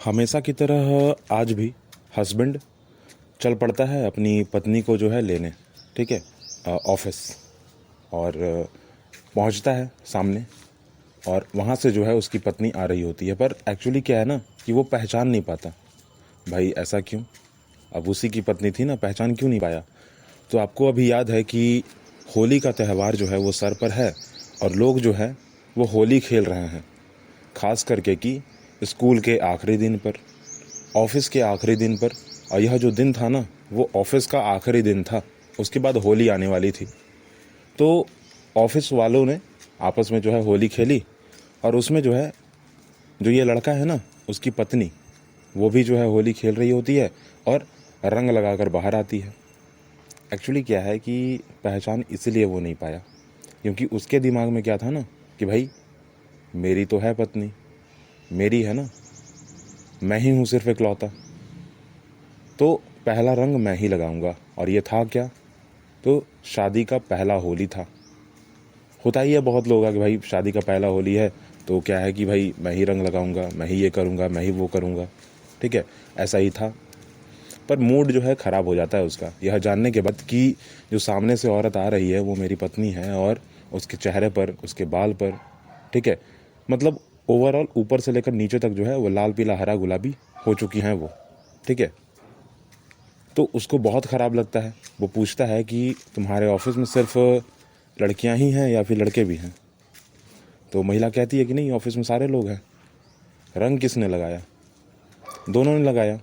हमेशा की तरह आज भी हस्बैंड चल पड़ता है अपनी पत्नी को जो है लेने, ठीक है, ऑफिस। और पहुंचता है सामने और वहाँ से जो है उसकी पत्नी आ रही होती है। पर एक्चुअली क्या है ना कि वो पहचान नहीं पाता। भाई ऐसा क्यों? अब उसी की पत्नी थी ना, पहचान क्यों नहीं पाया? तो आपको अभी याद है कि होली का त्यौहार जो है वो सर पर है और लोग जो है वो होली खेल रहे हैं। खास करके कि स्कूल के आखिरी दिन पर, ऑफिस के आखिरी दिन पर। और यह जो दिन था ना वो ऑफिस का आखिरी दिन था, उसके बाद होली आने वाली थी। तो ऑफिस वालों ने आपस में जो है होली खेली और उसमें जो है जो ये लड़का है ना उसकी पत्नी, वो भी जो है होली खेल रही होती है और रंग लगाकर बाहर आती है। एक्चुअली क्या है कि पहचान इसलिए वो नहीं पाया क्योंकि उसके दिमाग में क्या था ना कि भाई मेरी तो है पत्नी, मेरी है ना, मैं ही हूँ सिर्फ इकलौता, तो पहला रंग मैं ही लगाऊंगा। और ये था क्या? तो शादी का पहला होली था। होता ही है बहुत लोगों का कि भाई शादी का पहला होली है तो क्या है कि भाई मैं ही रंग लगाऊंगा, मैं ही ये करूंगा, मैं ही वो करूंगा, ठीक है। ऐसा ही था। पर मूड जो है ख़राब हो जाता है उसका यह जानने के बाद कि जो सामने से औरत आ रही है वो मेरी पत्नी है और उसके चेहरे पर, उसके बाल पर, ठीक है, मतलब ओवरऑल ऊपर से लेकर नीचे तक जो है वो लाल पीला हरा गुलाबी हो चुकी हैं वो, ठीक है। तो उसको बहुत ख़राब लगता है। वो पूछता है कि तुम्हारे ऑफिस में सिर्फ लड़कियां ही हैं या फिर लड़के भी हैं? तो महिला कहती है कि नहीं, ऑफिस में सारे लोग हैं। रंग किसने लगाया? दोनों ने लगाया।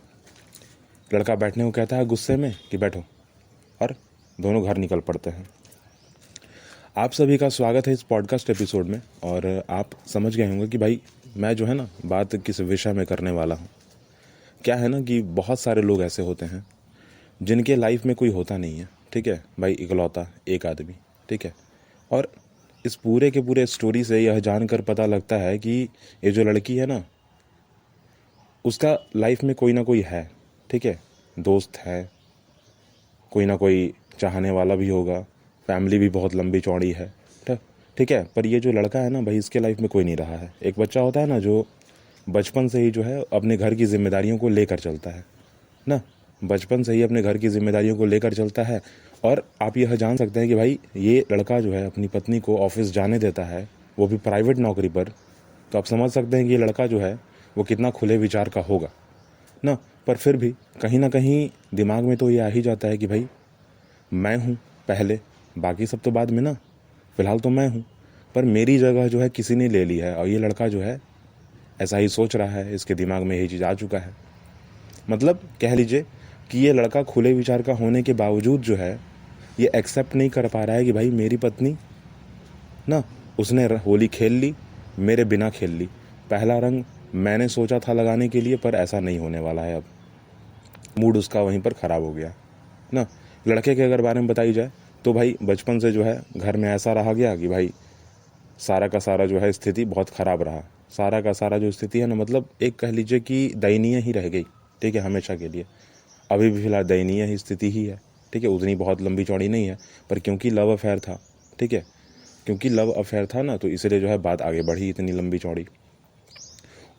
लड़का बैठने को कहता है गुस्से में कि बैठो, और दोनों घर निकल पड़ते हैं। आप सभी का स्वागत है इस पॉडकास्ट एपिसोड में। और आप समझ गए होंगे कि भाई मैं जो है ना बात किस विषय में करने वाला हूँ। क्या है ना कि बहुत सारे लोग ऐसे होते हैं जिनके लाइफ में कोई होता नहीं है, ठीक है भाई, इकलौता एक आदमी, ठीक है। और इस पूरे के पूरे स्टोरी से यह जानकर पता लगता है कि ये जो लड़की है ना उसका लाइफ में कोई ना कोई है, ठीक है, दोस्त है, कोई ना कोई चाहने वाला भी होगा, फैमिली भी बहुत लंबी चौड़ी है, ठीक है। पर ये जो लड़का है ना भाई इसके लाइफ में कोई नहीं रहा है। एक बच्चा होता है ना जो बचपन से ही जो है अपने घर की जिम्मेदारियों को लेकर चलता है ना, बचपन से ही अपने घर की जिम्मेदारियों को लेकर चलता है। और आप यह जान सकते हैं कि भाई ये लड़का जो है अपनी पत्नी को ऑफिस जाने देता है, वो भी प्राइवेट नौकरी पर। तो आप समझ सकते हैं कि ये लड़का जो है वो कितना खुले विचार का होगा ना। पर फिर भी कहीं ना कहीं दिमाग में तो ये आ ही जाता है कि भाई मैं हूँ पहले, बाकी सब तो बाद में ना, फ़िलहाल तो मैं हूँ। पर मेरी जगह जो है किसी ने ले ली है। और ये लड़का जो है ऐसा ही सोच रहा है, इसके दिमाग में यही चीज़ आ चुका है। मतलब कह लीजिए कि ये लड़का खुले विचार का होने के बावजूद जो है ये एक्सेप्ट नहीं कर पा रहा है कि भाई मेरी पत्नी ना, उसने होली खेल ली, मेरे बिना खेल ली। पहला रंग मैंने सोचा था लगाने के लिए पर ऐसा नहीं होने वाला है। अब मूड उसका वहीं पर ख़राब हो गया ना। लड़के के अगर बारे में बताई जाए तो भाई बचपन से जो है घर में ऐसा रहा गया कि भाई सारा का सारा जो है स्थिति बहुत ख़राब रहा। सारा का सारा जो स्थिति है ना, मतलब एक कह लीजिए कि दयनीय ही रह गई, ठीक है, हमेशा के लिए। अभी भी फिलहाल दयनीय ही स्थिति ही है, ठीक है, उतनी बहुत लंबी चौड़ी नहीं है। पर क्योंकि लव अफेयर था, ठीक है, क्योंकि लव अफेयर था ना तो इसलिए जो है बात आगे बढ़ी इतनी लंबी चौड़ी।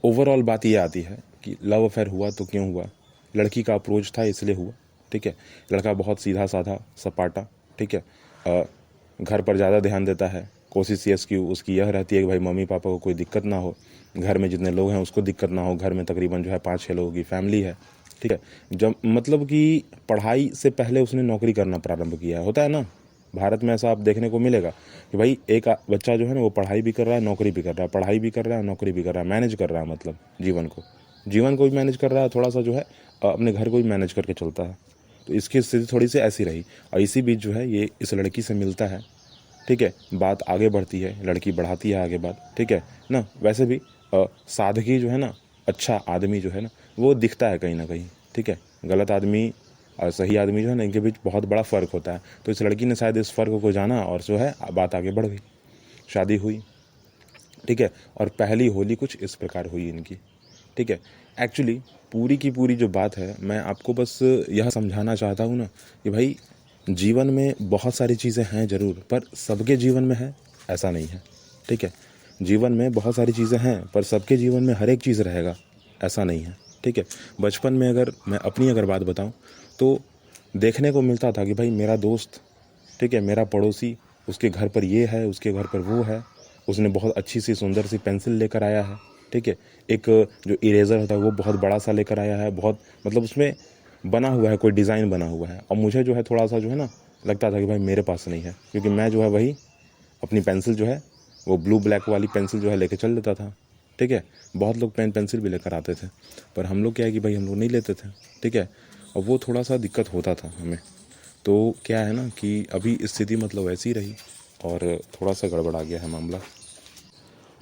ओवरऑल बात ये आती है कि लव अफेयर हुआ तो क्यों हुआ? लड़की का अप्रोच था इसलिए हुआ, ठीक है। लड़का बहुत सीधा साधा सपाटा, ठीक है, घर पर ज़्यादा ध्यान देता है। कोशिश ये उसकी यह रहती है कि भाई मम्मी पापा को कोई दिक्कत ना हो, घर में जितने लोग हैं उसको दिक्कत ना हो। घर में तकरीबन जो है 5-6 लोगों की फैमिली है, ठीक है। जब मतलब कि पढ़ाई से पहले उसने नौकरी करना प्रारंभ किया है। होता है ना भारत में ऐसा आप देखने को मिलेगा कि भाई एक बच्चा जो है ना वो पढ़ाई भी कर रहा है, नौकरी भी कर रहा है, पढ़ाई भी कर रहा है, नौकरी भी कर रहा है, मैनेज कर रहा है, मतलब जीवन को भी मैनेज कर रहा है, थोड़ा सा जो है अपने घर को भी मैनेज करके चलता है। तो इसकी स्थिति थोड़ी सी ऐसी रही। और इसी बीच जो है ये इस लड़की से मिलता है, ठीक है, बात आगे बढ़ती है, लड़की बढ़ाती है आगे बात, ठीक है ना। वैसे भी सादगी जो है ना, अच्छा आदमी जो है ना वो दिखता है कहीं ना कहीं, ठीक है। गलत आदमी और सही आदमी जो है ना इनके बीच बहुत बड़ा फ़र्क होता है। तो इस लड़की ने शायद इस फ़र्क को जाना और जो है बात आगे बढ़ गई, शादी हुई, ठीक है। और पहली होली कुछ इस प्रकार हुई इनकी, ठीक है। एक्चुअली पूरी की पूरी जो बात है मैं आपको बस यह समझाना चाहता हूँ ना कि भाई जीवन में बहुत सारी चीज़ें हैं ज़रूर, पर सबके जीवन में है ऐसा नहीं है, ठीक है। जीवन में बहुत सारी चीज़ें हैं पर सबके जीवन में हर एक चीज़ रहेगा ऐसा नहीं है, ठीक है। बचपन में अगर मैं अपनी अगर बात बताऊं तो देखने को मिलता था कि भाई मेरा दोस्त, ठीक है, मेरा पड़ोसी, उसके घर पर ये है, उसके घर पर वो है, उसने बहुत अच्छी सी सुंदर सी पेंसिल लेकर आया है, ठीक है, एक जो इरेज़र होता है वो बहुत बड़ा सा लेकर आया है, बहुत मतलब उसमें बना हुआ है, कोई डिज़ाइन बना हुआ है। और मुझे जो है थोड़ा सा जो है ना लगता था कि भाई मेरे पास नहीं है, क्योंकि मैं जो है वही अपनी पेंसिल जो है वो ब्लू ब्लैक वाली पेंसिल जो है लेके चल लेता था, ठीक है। बहुत लोग पेन पेंसिल भी लेकर आते थे, पर हम लोग क्या है कि भाई हम लोग नहीं लेते थे, ठीक है। और वो थोड़ा सा दिक्कत होता था हमें। तो क्या है ना कि अभी स्थिति मतलब ऐसी रही और थोड़ा सा गड़बड़ा गया है मामला।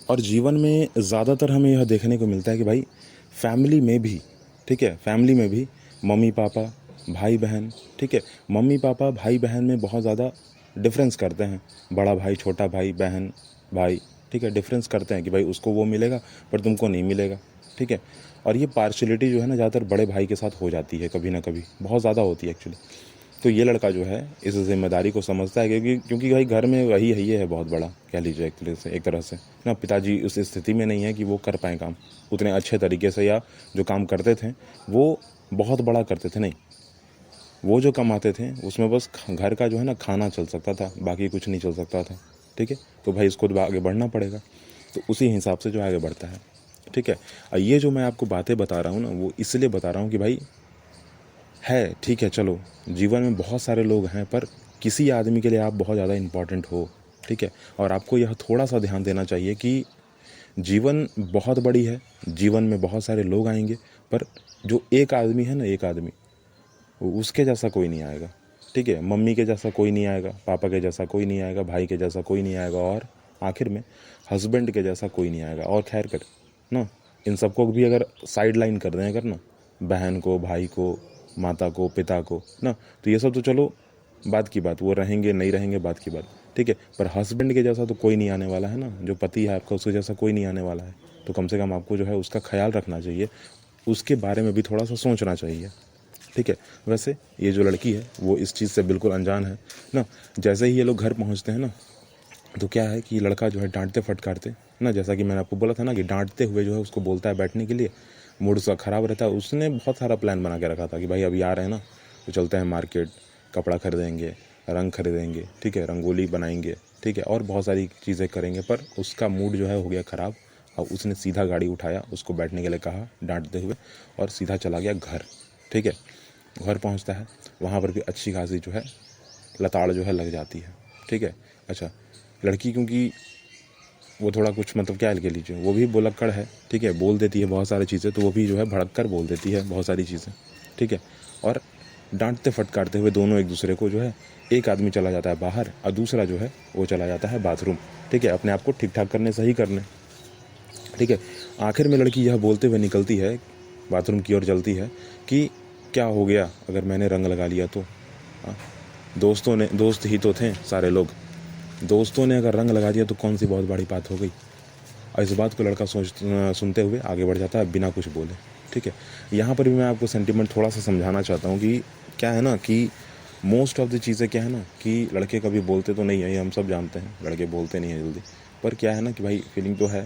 और जीवन में ज़्यादातर हमें यह देखने को मिलता है कि भाई फैमिली में भी, ठीक है, फैमिली में भी मम्मी पापा भाई बहन, ठीक है, मम्मी पापा भाई बहन में बहुत ज़्यादा डिफरेंस करते हैं। बड़ा भाई, छोटा भाई, बहन, भाई, ठीक है, डिफरेंस करते हैं कि भाई उसको वो मिलेगा पर तुमको नहीं मिलेगा, ठीक है। और ये पार्शलिटी जो है ना ज़्यादातर बड़े भाई के साथ हो जाती है, कभी ना कभी बहुत ज़्यादा होती है एक्चुअली। तो ये लड़का जो है इस जिम्मेदारी को समझता है, क्योंकि भाई घर में वही है, ये है बहुत बड़ा, कह लीजिए एक तरह से ना। पिताजी उस स्थिति में नहीं है कि वो कर पाए काम उतने अच्छे तरीके से, या जो काम करते थे वो बहुत बड़ा करते थे, नहीं, वो जो कमाते थे उसमें बस घर का जो है ना खाना चल सकता था, बाकी कुछ नहीं चल सकता था, ठीक है। तो भाई इसको तो आगे बढ़ना पड़ेगा, तो उसी हिसाब से जो आगे बढ़ता है, ठीक है। और ये जो मैं आपको बातें बता रहा हूँ ना, वो इसलिए बता रहा हूँ कि भाई है, ठीक है, चलो जीवन में बहुत सारे लोग हैं, पर किसी आदमी के लिए आप बहुत ज़्यादा इम्पॉर्टेंट हो, ठीक है। और आपको यह थोड़ा सा ध्यान देना चाहिए कि जीवन बहुत बड़ी है, जीवन में बहुत सारे लोग आएंगे, पर जो एक आदमी है ना, एक आदमी, उसके जैसा कोई नहीं आएगा, ठीक है। मम्मी के जैसा कोई नहीं आएगा, पापा के जैसा कोई नहीं आएगा, भाई के जैसा कोई नहीं आएगा, और आखिर में हस्बैंड के जैसा कोई नहीं आएगा। और खैर कर ना, इन सबको भी अगर साइड लाइन कर दें अगर ना, बहन को, भाई को, माता को, पिता को ना, तो ये सब तो चलो बात की बात, वो रहेंगे नहीं रहेंगे बात की बात, ठीक है। पर हस्बैंड के जैसा तो कोई नहीं आने वाला है ना, जो पति है आपका उसके जैसा कोई नहीं आने वाला है। तो कम से कम आपको जो है उसका ख्याल रखना चाहिए, उसके बारे में भी थोड़ा सा सोचना चाहिए, ठीक है। वैसे ये जो लड़की है वो इस चीज़ से बिल्कुल अनजान है ना। जैसे ही ये लोग घर पहुंचते हैं ना, तो क्या है कि लड़का जो है डांटते फटकारते ना, जैसा कि मैंने आपको बोला था ना कि डांटते हुए जो है उसको बोलता है बैठने के लिए, मूड उसका ख़राब रहता है। उसने बहुत सारा प्लान बना के रखा था कि भाई अभी आ रहे हैं ना, तो चलते हैं मार्केट, कपड़ा खरीदेंगे, रंग खरीदेंगे, ठीक है, रंगोली बनाएंगे, ठीक है, और बहुत सारी चीज़ें करेंगे। पर उसका मूड जो है हो गया ख़राब, और उसने सीधा गाड़ी उठाया, उसको बैठने के लिए कहा डांटते हुए, और सीधा चला गया घर, ठीक है। घर पहुंचता है, वहाँ पर भी अच्छी खासी जो है लताड़ जो है लग जाती है, ठीक है। अच्छा, लड़की क्योंकि वो थोड़ा कुछ मतलब क्या कह लीजिए, वो भी बुलक्कड़ है, ठीक है, बोल देती है बहुत सारी चीज़ें, तो वो भी जो है भड़क कर बोल देती है बहुत सारी चीज़ें, ठीक है। और डांटते फटकारते हुए दोनों एक दूसरे को जो है, एक आदमी चला जाता है बाहर और दूसरा जो है वो चला जाता है बाथरूम, ठीक है, अपने आप को ठीक ठाक करने, सही करने, ठीक है। आखिर में लड़की यह बोलते हुए निकलती है, बाथरूम की ओर चलती है कि क्या हो गया अगर मैंने रंग लगा लिया तो, दोस्तों ने, दोस्त ही तो थे सारे लोग, दोस्तों ने अगर रंग लगा दिया तो कौन सी बहुत बड़ी बात हो गई। और इस बात को लड़का सुनते हुए आगे बढ़ जाता है बिना कुछ बोले, ठीक है। यहाँ पर भी मैं आपको सेंटिमेंट थोड़ा सा समझाना चाहता हूँ कि क्या है ना कि मोस्ट ऑफ द चीज़ें क्या है ना कि लड़के कभी बोलते तो नहीं है, ये हम सब जानते हैं, लड़के बोलते नहीं हैं जल्दी, पर क्या है ना कि भाई फीलिंग तो है,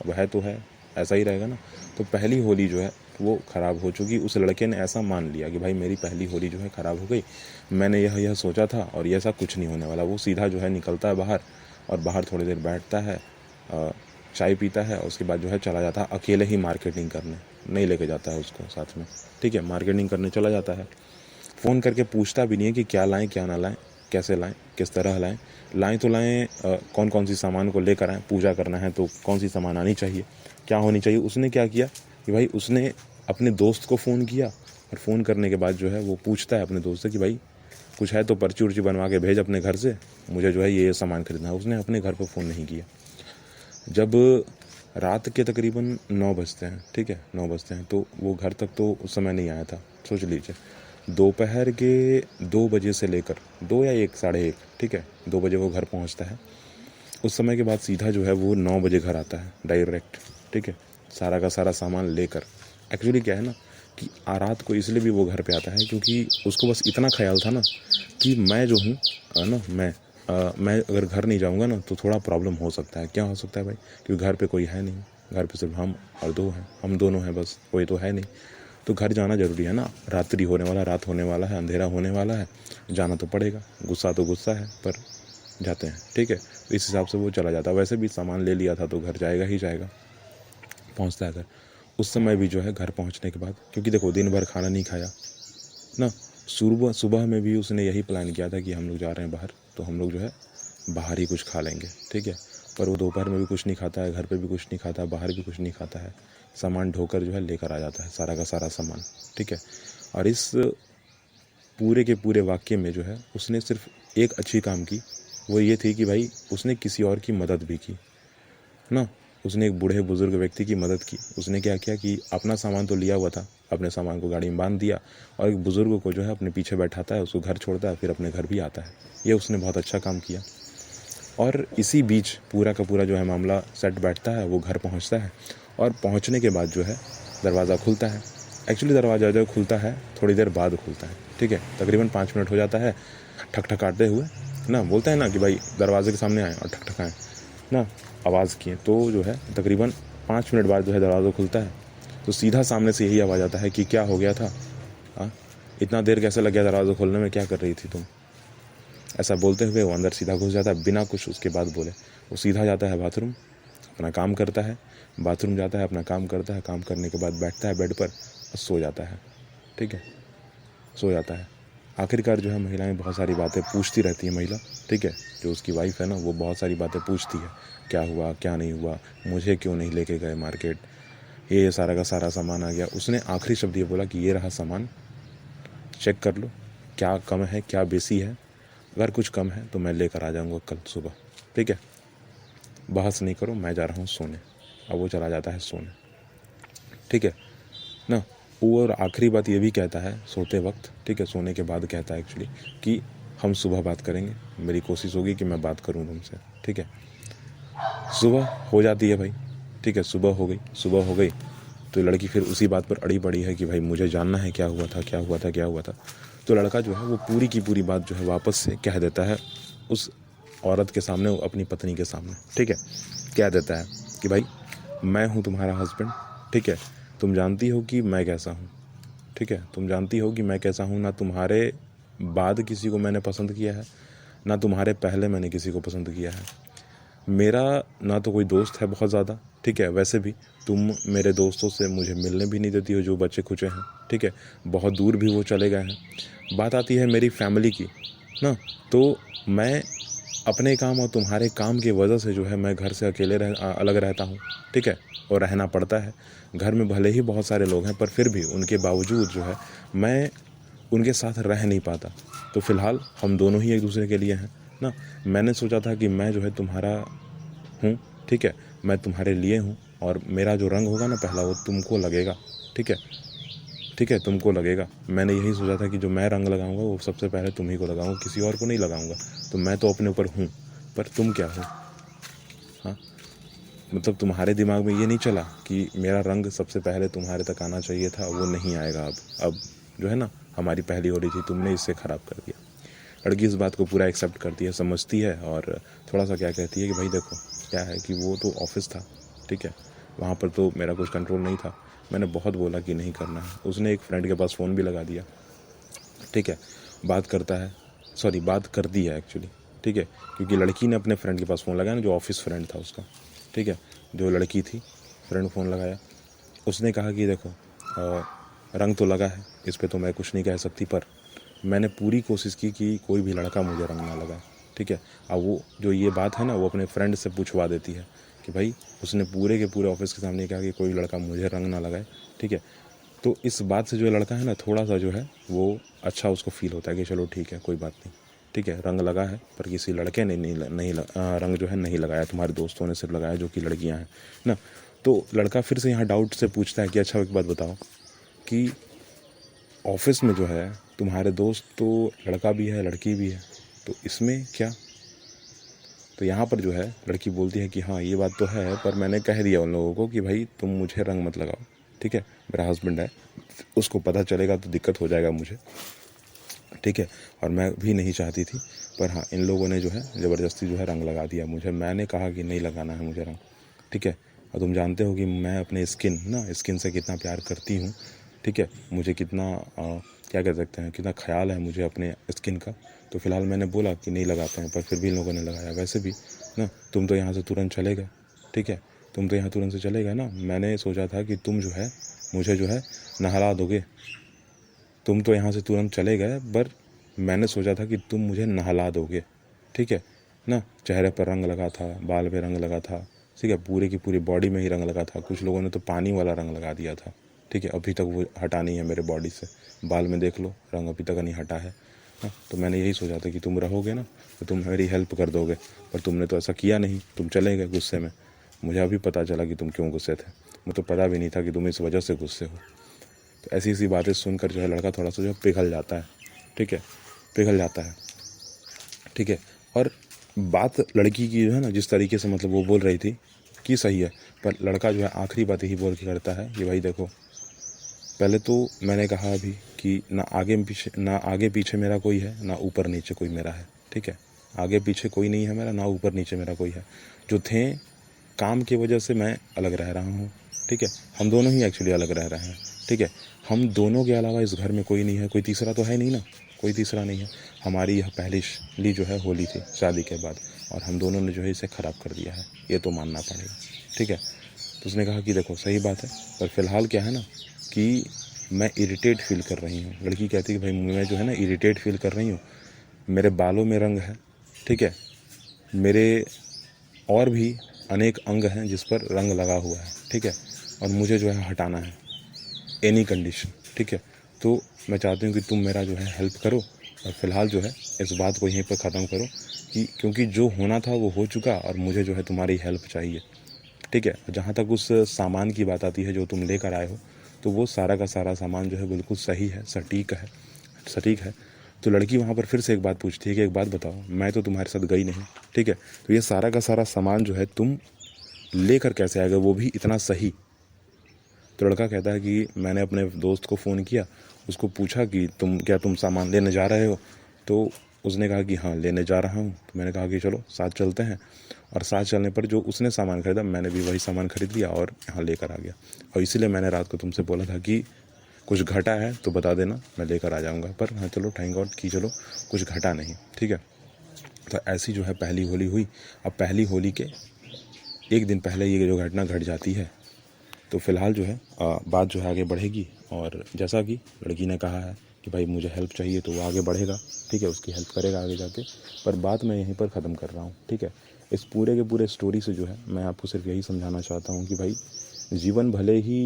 अब है तो है, ऐसा ही रहेगा ना। तो पहली होली जो है वो ख़राब हो चुकी, उस लड़के ने ऐसा मान लिया कि भाई मेरी पहली होली जो है ख़राब हो गई, मैंने यह सोचा था और ये ऐसा कुछ नहीं होने वाला। वो सीधा जो है निकलता है बाहर, और बाहर थोड़ी देर बैठता है, चाय पीता है, उसके बाद जो है चला जाता है अकेले ही मार्केटिंग करने, नहीं लेके जाता है उसको साथ में, ठीक है, मार्केटिंग करने चला जाता है। फ़ोन करके पूछता भी नहीं है कि क्या लाएं क्या ना लाएं, कैसे लाएं, किस तरह लाएं, लाएं तो लाएं, कौन कौन सी सामान को लेकर आएँ, पूजा करना है तो कौन सी सामान आनी चाहिए, क्या होनी चाहिए। उसने क्या किया कि भाई उसने अपने दोस्त को फ़ोन किया, और फ़ोन करने के बाद जो है वो पूछता है अपने दोस्त से कि भाई कुछ है तो पर्ची उर्ची बनवा के भेज अपने घर से, मुझे जो है ये सामान खरीदना है। उसने अपने घर पर फ़ोन नहीं किया। जब रात के तकरीबन 9 बजते हैं, ठीक है, 9 बजते हैं, तो वो घर तक तो उस समय नहीं आया था। सोच लीजिए दोपहर के 2 बजे से लेकर 2 या 1, साढ़े 1, ठीक है, 2 बजे वो घर पहुंचता है। उस समय के बाद सीधा जो है वो 9 बजे घर आता है डायरेक्ट, ठीक है, सारा का सारा सामान लेकर। एक्चुअली क्या है ना कि रात को इसलिए भी वो घर पे आता है क्योंकि उसको बस इतना ख्याल था ना कि मैं जो हूँ ना, मैं अगर घर नहीं जाऊँगा ना तो थोड़ा प्रॉब्लम हो सकता है। क्या हो सकता है भाई, क्योंकि घर पे कोई है नहीं, घर पे सिर्फ हम और दो हैं, हम दोनों हैं बस, कोई तो है नहीं। तो घर जाना ज़रूरी है ना, रात्रि होने वाला, रात होने वाला है, अंधेरा होने वाला है, जाना तो पड़ेगा। गुस्सा तो गुस्सा है पर जाते हैं, ठीक है। तो इस हिसाब से वो चला जाता है। वैसे भी सामान ले लिया था तो घर जाएगा ही जाएगा। पहुंचता है घर। उस समय भी जो है घर पहुंचने के बाद, क्योंकि देखो दिन भर खाना नहीं खाया ना, सुबह सुबह में भी उसने यही प्लान किया था कि हम लोग जा रहे हैं बाहर, तो हम लोग जो है बाहर ही कुछ खा लेंगे, ठीक है। पर वो दोपहर में भी कुछ नहीं खाता है, घर पे भी कुछ नहीं खाता, बाहर भी कुछ नहीं खाता है, सामान ढोकर जो है लेकर आ जाता है, सारा का सारा सामान, ठीक है। और इस पूरे के पूरे वाक्य में जो है उसने सिर्फ एक अच्छी काम की, वो ये थी कि भाई उसने किसी और की मदद भी की ना। उसने एक बूढ़े बुजुर्ग व्यक्ति की मदद की। उसने क्या किया कि अपना सामान तो लिया हुआ था, अपने सामान को गाड़ी में बांध दिया और एक बुजुर्ग को जो है अपने पीछे बैठाता है, उसको घर छोड़ता है, फिर अपने घर भी आता है। ये उसने बहुत अच्छा काम किया। और इसी बीच पूरा का पूरा जो है मामला सेट बैठता है, वो घर पहुंचता है और पहुंचने के बाद जो है दरवाज़ा खुलता है। एक्चुअली दरवाज़ा जो खुलता है थोड़ी देर बाद खुलता है, ठीक है। तकरीबन 5 मिनट हो जाता है ठकठकाते हुए ना, बोलते हैं ना कि भाई दरवाजे के सामने आए और ठकठकाएँ ना, आवाज़ किए, तो जो है तकरीबन 5 मिनट बाद जो है दरवाज़ा खुलता है। तो सीधा सामने से यही आवाज़ आता है कि क्या हो गया था, हाँ इतना देर कैसे लग गया दरवाज़ा खोलने में, क्या कर रही थी तुम। ऐसा बोलते हुए वो अंदर सीधा घुस जाता है बिना कुछ उसके बाद बोले। वो सीधा जाता है बाथरूम, अपना काम करता है, बाथरूम जाता है, अपना काम करता है, काम करने के बाद बैठता है बेड पर और सो जाता है, ठीक है, सो जाता है। आखिरकार जो है महिलाएं बहुत सारी बातें पूछती रहती है महिला, ठीक है, जो उसकी वाइफ है ना, वो बहुत सारी बातें पूछती है, क्या हुआ क्या नहीं हुआ, मुझे क्यों नहीं लेके गए मार्केट, ये सारा का सारा सामान आ गया। उसने आखिरी शब्द ये बोला कि ये रहा सामान, चेक कर लो क्या कम है क्या बेसी है, अगर कुछ कम है तो मैं लेकर आ जाऊँगा कल सुबह, ठीक है, बहस नहीं करो, मैं जा रहा हूँ सोने। अब वो चला जाता है सोने, ठीक है ना। वो और आखिरी बात ये भी कहता है सोते वक्त, ठीक है, सोने के बाद कहता है एक्चुअली कि हम सुबह बात करेंगे, मेरी कोशिश होगी कि मैं बात करूँ तुमसे, ठीक है। सुबह हो जाती है भाई, ठीक है, सुबह हो गई, सुबह हो गई तो लड़की फिर उसी बात पर अड़ी पड़ी है कि भाई मुझे जानना है क्या हुआ था क्या हुआ था क्या हुआ था। तो लड़का जो है वो पूरी की पूरी बात जो है वापस से कह देता है उस औरत के सामने, अपनी पत्नी के सामने, ठीक है। कह देता है कि भाई मैं हूँ तुम्हारा हस्बैंड, ठीक है, तुम जानती हो कि मैं कैसा हूँ, ठीक है, तुम जानती हो कि मैं कैसा हूँ, ना तुम्हारे बाद किसी को मैंने पसंद किया है, ना तुम्हारे पहले मैंने किसी को पसंद किया है। मेरा ना तो कोई दोस्त है बहुत ज़्यादा, ठीक है, वैसे भी तुम मेरे दोस्तों से मुझे मिलने भी नहीं देती हो जो बच्चे खुचे हैं, ठीक है, बहुत दूर भी वो चले गए हैं। बात आती है मेरी फैमिली की ना, तो मैं अपने काम और तुम्हारे काम की वजह से जो है मैं घर से अकेले अलग रहता हूँ, ठीक है, और रहना पड़ता है। घर में भले ही बहुत सारे लोग हैं पर फिर भी उनके बावजूद जो है मैं उनके साथ रह नहीं पाता। तो फ़िलहाल हम दोनों ही एक दूसरे के लिए हैं ना। मैंने सोचा था कि मैं जो है तुम्हारा हूँ, ठीक है, मैं तुम्हारे लिए हूँ और मेरा जो रंग होगा ना पहला वो तुमको लगेगा, ठीक है, ठीक है, तुमको लगेगा। मैंने यही सोचा था कि जो मैं रंग लगाऊंगा वो सबसे पहले तुम ही को लगाऊंगा, किसी और को नहीं लगाऊंगा। तो मैं तो अपने ऊपर हूँ, पर तुम क्या हो, हाँ, मतलब तुम्हारे दिमाग में ये नहीं चला कि मेरा रंग सबसे पहले तुम्हारे तक आना चाहिए था, वो नहीं आएगा अब जो है ना हमारी पहली हो रही थी, तुमने इससे ख़राब कर दिया। लड़की इस बात को पूरा एक्सेप्ट करती है, समझती है और थोड़ा सा क्या कहती है कि भाई देखो क्या है कि वो तो ऑफिस था, ठीक है, वहाँ पर तो मेरा कुछ कंट्रोल नहीं था, मैंने बहुत बोला कि नहीं करना है। उसने एक फ्रेंड के पास फ़ोन भी लगा दिया, ठीक है, बात करता है, सॉरी बात कर दी है एक्चुअली, ठीक है, क्योंकि लड़की ने अपने फ्रेंड के पास फ़ोन लगाया ना, जो ऑफिस फ्रेंड था उसका, ठीक है, जो लड़की थी फ्रेंड फ़ोन लगाया। उसने कहा कि देखो रंग तो लगा है, इस पर तो मैं कुछ नहीं कह सकती, पर मैंने पूरी कोशिश की कि कोई भी लड़का मुझे रंग ना लगाए, ठीक है। अब वो जो ये बात है ना वो अपने फ्रेंड से पूछवा देती है कि भाई उसने पूरे के पूरे ऑफिस के सामने कहा कि कोई लड़का मुझे रंग ना लगाए, ठीक है। तो इस बात से जो लड़का है ना थोड़ा सा जो है वो अच्छा उसको फील होता है कि चलो ठीक है कोई बात नहीं, ठीक है, रंग लगा है पर किसी लड़के ने नहीं रंग जो है नहीं लगाया, तुम्हारे दोस्तों ने सिर्फ लगाया जो कि लड़कियां हैं ना। तो लड़का फिर से यहाँ डाउट से पूछता है कि अच्छा एक बात बताओ कि ऑफिस में जो है तुम्हारे दोस्त तो लड़का भी है लड़की भी है, तो इसमें क्या। तो यहाँ पर जो है लड़की बोलती है कि हाँ ये बात तो है, पर मैंने कह दिया उन लोगों को कि भाई तुम मुझे रंग मत लगाओ, ठीक है, मेरा हस्बैंड है, उसको पता चलेगा तो दिक्कत हो जाएगा मुझे, ठीक है, और मैं भी नहीं चाहती थी, पर हाँ इन लोगों ने जो है ज़बरदस्ती जो है रंग लगा दिया मुझे। मैंने कहा कि नहीं लगाना है मुझे रंग, ठीक है, और तुम जानते हो कि मैं अपने स्किन से कितना प्यार करती हूँ, ठीक है, मुझे कितना क्या कह सकते हैं, कितना ख्याल है मुझे अपने स्किन का। तो फ़िलहाल मैंने बोला कि नहीं लगाते हैं, पर फिर भी इन लोगों ने लगाया। वैसे भी ना तुम तो यहाँ से तुरंत चले गए, ठीक है, तुम तो यहाँ तुरंत से चले गए ना। मैंने सोचा था कि तुम जो है मुझे जो है नहला दोगे। तुम तो यहाँ से तुरंत चले गए, पर मैंने सोचा था कि तुम मुझे नहला दोगे, ठीक है ना। चेहरे पर रंग लगा था, बाल पे रंग लगा था, ठीक है, पूरे की पूरी बॉडी में ही रंग लगा था। कुछ लोगों ने तो पानी वाला रंग लगा दिया था, ठीक है, अभी तक वो हटा नहीं है मेरे बॉडी से। बाल में देख लो, रंग अभी तक नहीं हटा है। हाँ, तो मैंने यही सोचा था कि तुम रहोगे ना तो तुम मेरी हेल्प कर दोगे, पर तुमने तो ऐसा किया नहीं, तुम चले गए गुस्से में। मुझे अभी पता चला कि तुम क्यों गुस्से थे, मुझे तो पता भी नहीं था कि तुम इस वजह से गुस्से हो। तो ऐसी ऐसी बातें सुनकर जो है लड़का थोड़ा सा जो है पिघल जाता है, ठीक है, पिघल जाता है, ठीक है। और बात लड़की की जो है ना, जिस तरीके से मतलब वो बोल रही थी कि सही है, पर लड़का जो है आखिरी बात यही बोल के करता है कि भाई देखो, पहले तो मैंने कहा अभी कि ना आगे पीछे मेरा कोई है, ना ऊपर नीचे कोई मेरा है, ठीक है, आगे पीछे कोई नहीं है मेरा, ना ऊपर नीचे मेरा कोई है। जो थे काम की वजह से मैं अलग रह रहा हूँ, ठीक है, हम दोनों ही एक्चुअली अलग रह रहे हैं, ठीक है। हम दोनों के अलावा इस घर में कोई नहीं है, कोई तीसरा तो है नहीं ना, कोई तीसरा नहीं है। हमारी यह पहली जो है होली थी शादी के बाद, और हम दोनों ने जो है इसे ख़राब कर दिया है, ये तो मानना पड़ेगा, ठीक है। तो उसने कहा कि देखो सही बात है, पर फिलहाल क्या है ना कि मैं इरिटेट फील कर रही हूँ। लड़की कहती है कि भाई मैं जो है ना इरिटेट फील कर रही हूँ, मेरे बालों में रंग है, ठीक है, मेरे और भी अनेक अंग हैं जिस पर रंग लगा हुआ है, ठीक है, और मुझे जो है हटाना है एनी कंडीशन, ठीक है। तो मैं चाहती हूँ कि तुम मेरा जो है हेल्प करो, और फिलहाल जो है इस बात को यहीं पर ख़त्म करो, कि क्योंकि जो होना था वो हो चुका, और मुझे जो है तुम्हारी हेल्प चाहिए, ठीक है। जहाँ तक उस सामान की बात आती है जो तुम लेकर आए हो, तो वो सारा का सारा सामान जो है बिल्कुल सही है, सटीक है। तो लड़की वहाँ पर फिर से एक बात पूछती है कि एक बात बताओ, मैं तो तुम्हारे साथ गई नहीं, ठीक है, तो ये सारा का सारा सामान जो है तुम लेकर कैसे आएगा, वो भी इतना सही। तो लड़का कहता है कि मैंने अपने दोस्त को फ़ोन किया, उसको पूछा कि तुम सामान लेने जा रहे हो, तो उसने कहा कि हाँ लेने जा रहा हूँ। तो मैंने कहा कि चलो साथ चलते हैं, और साथ चलने पर जो उसने सामान खरीदा मैंने भी वही सामान खरीद लिया और यहाँ लेकर आ गया। और इसीलिए मैंने रात को तुमसे बोला था कि कुछ घटा है तो बता देना, मैं लेकर आ जाऊँगा। पर हाँ चलो, थैंक गॉड कि चलो कुछ घटा नहीं, ठीक है। तो ऐसी जो है पहली होली हुई। अब पहली होली के एक दिन पहले ये जो घटना घट जाती है, तो फ़िलहाल जो है बात जो है आगे बढ़ेगी। और जैसा कि लड़की ने कहा है कि भाई मुझे हेल्प चाहिए, तो वो आगे बढ़ेगा, ठीक है, उसकी हेल्प करेगा आगे जाके। पर बात मैं यहीं पर ख़त्म कर रहा हूँ, ठीक है। इस पूरे के पूरे स्टोरी से जो है मैं आपको सिर्फ यही समझाना चाहता हूँ कि भाई जीवन भले ही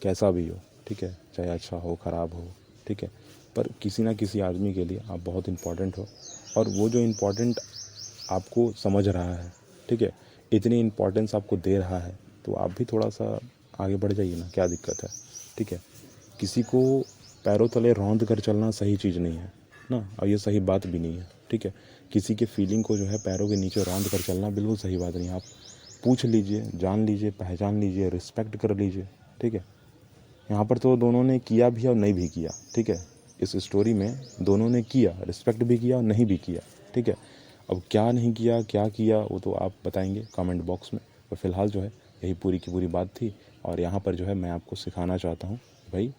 कैसा भी हो, ठीक है, चाहे अच्छा हो ख़राब हो, ठीक है, पर किसी ना किसी आदमी के लिए आप बहुत इम्पॉर्टेंट हो, और वो जो इम्पॉर्टेंट आपको समझ रहा है, ठीक है, इतनी इम्पोर्टेंस आपको दे रहा है, तो आप भी थोड़ा सा आगे बढ़ जाइए ना, क्या दिक्कत है, ठीक है। किसी को पैरों तले रौंद कर चलना सही चीज़ नहीं है ना, और ये सही बात भी नहीं है, ठीक है। किसी के फीलिंग को जो है पैरों के नीचे रौंद कर चलना बिल्कुल सही बात नहीं है। आप पूछ लीजिए, जान लीजिए, पहचान लीजिए, रिस्पेक्ट कर लीजिए, ठीक है। यहाँ पर तो दोनों ने किया भी और नहीं भी किया, ठीक है। इस स्टोरी में दोनों ने किया, रिस्पेक्ट भी किया और नहीं भी किया, ठीक है। अब क्या नहीं किया, क्या किया, वो तो आप बताएंगे कमेंट बॉक्स में। पर फिलहाल जो है यही पूरी की पूरी बात थी। और यहाँ पर जो है मैं आपको सिखाना चाहता हूँ भाई,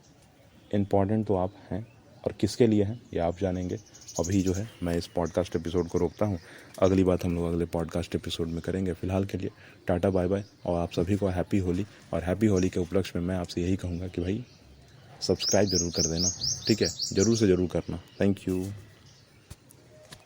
इम्पॉर्टेंट तो आप हैं, और किसके लिए हैं ये आप जानेंगे। अभी जो है मैं इस पॉडकास्ट एपिसोड को रोकता हूँ, अगली बात हम लोग अगले पॉडकास्ट एपिसोड में करेंगे। फ़िलहाल के लिए टाटा बाय बाय, और आप सभी को हैप्पी होली। और हैप्पी होली के उपलक्ष्य में मैं आपसे यही कहूँगा कि भाई सब्सक्राइब ज़रूर कर देना, ठीक है, ज़रूर से ज़रूर करना। Thank you.